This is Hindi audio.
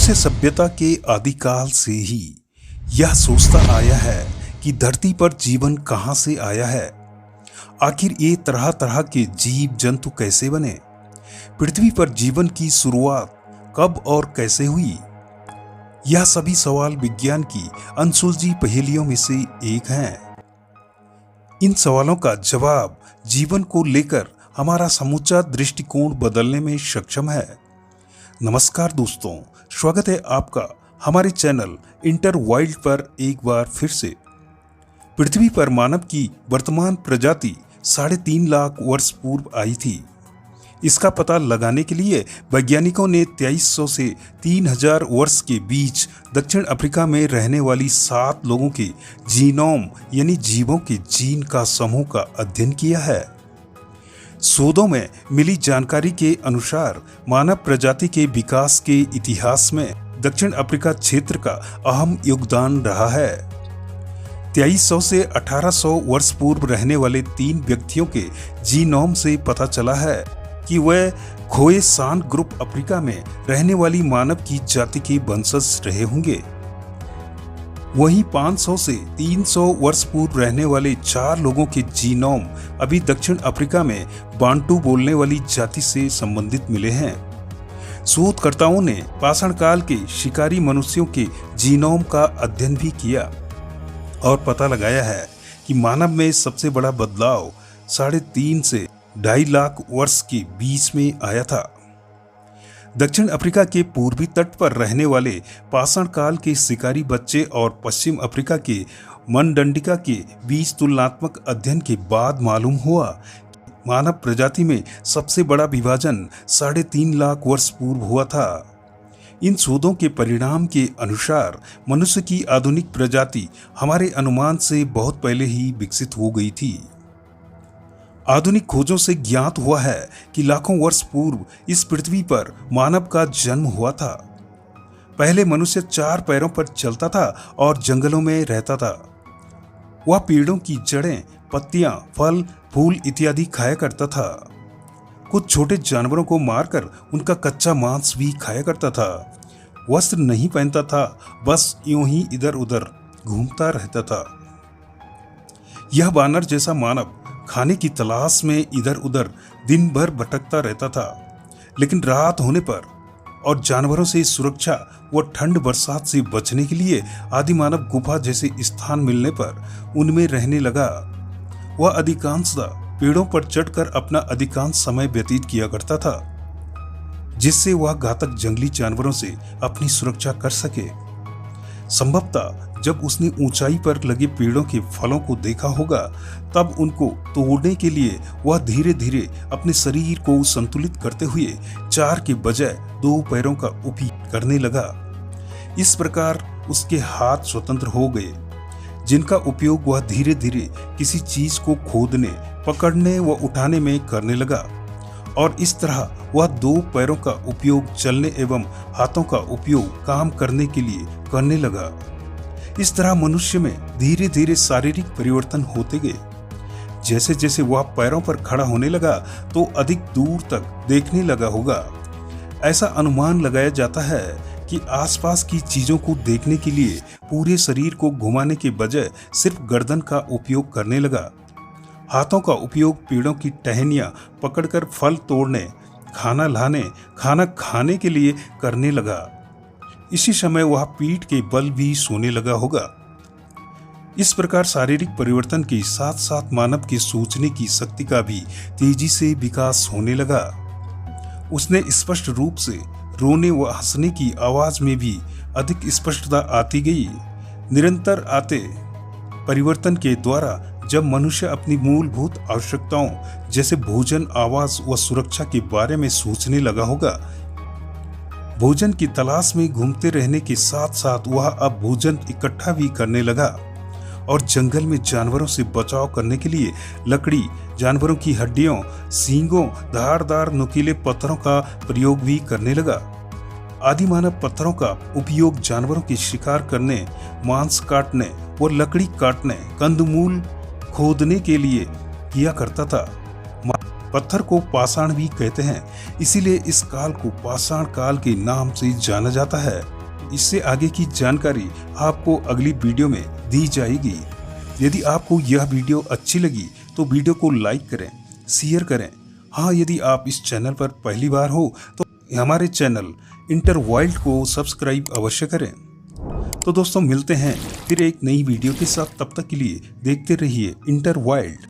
मनुष्य सभ्यता के आदिकाल से ही यह सोचता आया है कि धरती पर जीवन कहां से आया है। आखिर ये तरह तरह के जीव जंतु कैसे बने, पृथ्वी पर जीवन की शुरुआत कब और कैसे हुई। यह सभी सवाल विज्ञान की अनसुलझी पहेलियों में से एक हैं। इन सवालों का जवाब जीवन को लेकर हमारा समूचा दृष्टिकोण बदलने में सक्षम है। नमस्कार दोस्तों, स्वागत है आपका हमारे चैनल इंटर वाइल्ड पर एक बार फिर से। पृथ्वी पर मानव की वर्तमान प्रजाति 3.5 लाख वर्ष पूर्व आई थी। इसका पता लगाने के लिए वैज्ञानिकों ने 2300 से 3000 वर्ष के बीच दक्षिण अफ्रीका में रहने वाली 7 लोगों के जीनोम यानी जीवों के जीन का समूह का अध्ययन किया है। शोधों में मिली जानकारी के अनुसार मानव प्रजाति के विकास के इतिहास में दक्षिण अफ्रीका क्षेत्र का अहम योगदान रहा है। 2300 से 1800 वर्ष पूर्व रहने वाले 3 व्यक्तियों के जीनोम से पता चला है कि वे खोएसान ग्रुप अफ्रीका में रहने वाली मानव की जाति के वंशज रहे होंगे। वहीं 500 से 300 वर्ष पूर्व रहने वाले 4 लोगों के जीनोम अभी दक्षिण अफ्रीका में बांटू बोलने वाली जाति से संबंधित मिले हैं। शोधकर्ताओं ने पाषाण काल के शिकारी मनुष्यों के जीनोम का अध्ययन भी किया और पता लगाया है कि मानव में सबसे बड़ा बदलाव 3.5 से 2.5 लाख वर्ष के बीच में आया था। दक्षिण अफ्रीका के पूर्वी तट पर रहने वाले पाषाण काल के शिकारी बच्चे और पश्चिम अफ्रीका के मनडंडिका के बीच तुलनात्मक अध्ययन के बाद मालूम हुआ कि मानव प्रजाति में सबसे बड़ा विभाजन 3.5 लाख वर्ष पूर्व हुआ था। इन शोधों के परिणाम के अनुसार मनुष्य की आधुनिक प्रजाति हमारे अनुमान से बहुत पहले ही विकसित हो गई थी। आधुनिक खोजों से ज्ञात हुआ है कि लाखों वर्ष पूर्व इस पृथ्वी पर मानव का जन्म हुआ था। पहले मनुष्य 4 पैरों पर चलता था और जंगलों में रहता था। वह पेड़ों की जड़ें, पत्तियां, फल, फूल इत्यादि खाया करता था। कुछ छोटे जानवरों को मारकर उनका कच्चा मांस भी खाया करता था। वस्त्र नहीं पहनता था, बस यूं ही इधर उधर घूमता रहता था। यह वानर जैसा मानव खाने की तलाश में इधर उधर दिन भर भटकता रहता था, लेकिन रात होने पर और जानवरों से सुरक्षा व ठंड बरसात से बचने के लिए आदि मानव गुफा जैसे स्थान मिलने पर उनमें रहने लगा। वह अधिकांशतः पेड़ों पर चढ़कर अपना अधिकांश समय व्यतीत किया करता था, जिससे वह घातक जंगली जानवरों से अपनी सुरक्षा कर सके। संभवतः जब उसने ऊंचाई पर लगे पेड़ों के फलों को देखा होगा, तब उनको तोड़ने के लिए वह धीरे धीरे अपने शरीर को संतुलित करते हुए 4 के बजाय 2 पैरों का उपयोग करने लगा। इस प्रकार उसके हाथ स्वतंत्र हो गए, जिनका उपयोग वह धीरे धीरे किसी चीज को खोदने, पकड़ने व उठाने में करने लगा। और इस तरह वह 2 पैरों का उपयोग चलने एवं हाथों का उपयोग काम करने के लिए करने लगा। इस तरह मनुष्य में धीरे धीरे शारीरिक परिवर्तन होते गए। जैसे जैसे वह पैरों पर खड़ा होने लगा तो अधिक दूर तक देखने लगा होगा। ऐसा अनुमान लगाया जाता है कि आसपास की चीजों को देखने के लिए पूरे शरीर को घुमाने के बजाय सिर्फ गर्दन का उपयोग करने लगा। हाथों का उपयोग पेड़ों की टहनियां पकड़कर फल तोड़ने, खाना लाने, खाना खाने के लिए करने लगा। इसी समय वह पीठ के बल भी सोने लगा होगा। इस प्रकार शारीरिक परिवर्तन के साथ साथ मानव के सोचने की शक्ति का भी तेजी से विकास होने लगा। उसने स्पष्ट रूप से रोने व हंसने की आवाज में भी अधिक स्पष्टता आती गई। निरंतर आते परिवर्तन के द्वारा जब मनुष्य अपनी मूलभूत आवश्यकताओं जैसे भोजन, आवास व सुरक्षा के बारे में सोचने लगा होगा, भोजन की तलाश में घूमते रहने के साथ साथ वह अब भोजन इकट्ठा भी करने लगा और जंगल में जानवरों से बचाव करने के लिए लकड़ी, जानवरों की हड्डियों, सींगों, धारदार नुकीले पत्थरों का प्रयोग भी करने लगा। आदि मानव पत्थरों का उपयोग जानवरों के शिकार करने, मांस काटने और लकड़ी काटने, कंदमूल खोदने के लिए किया करता था। पत्थर को पाषाण भी कहते हैं, इसीलिए इस काल को पाषाण काल के नाम से जाना जाता है। इससे आगे की जानकारी आपको अगली वीडियो में दी जाएगी। यदि आपको यह वीडियो अच्छी लगी तो वीडियो को लाइक करें, शेयर करें। हाँ, यदि आप इस चैनल पर पहली बार हो तो हमारे चैनल इंटर वर्ल्ड को सब्सक्राइब अवश्य करें। तो दोस्तों, मिलते हैं फिर एक नई वीडियो के साथ। तब तक के लिए देखते रहिए इंटर वर्ल्ड।